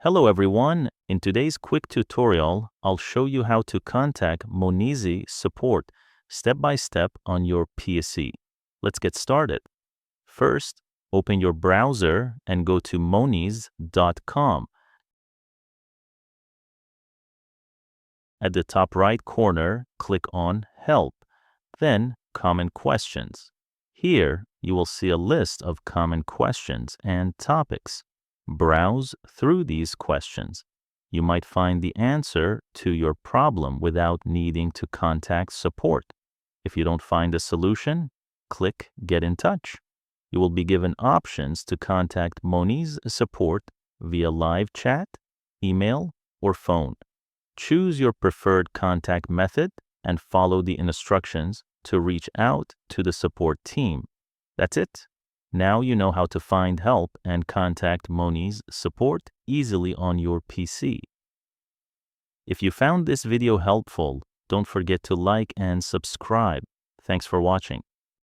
Hello everyone, in today's quick tutorial, I'll show you how to contact Monese support step by step on your PC. Let's get started. First, open your browser and go to monese.com. At the top right corner, click on Help, then Common Questions. Here, you will see a list of common questions and topics. Browse through these questions. You might find the answer to your problem without needing to contact support. If you don't find a solution, click Get in Touch. You will be given options to contact Monese support via live chat, email, or phone. Choose your preferred contact method and follow the instructions to reach out to the support team. That's it. Now you know how to find help and contact Monese support easily on your PC. If you found this video helpful, don't forget to like and subscribe. Thanks for watching.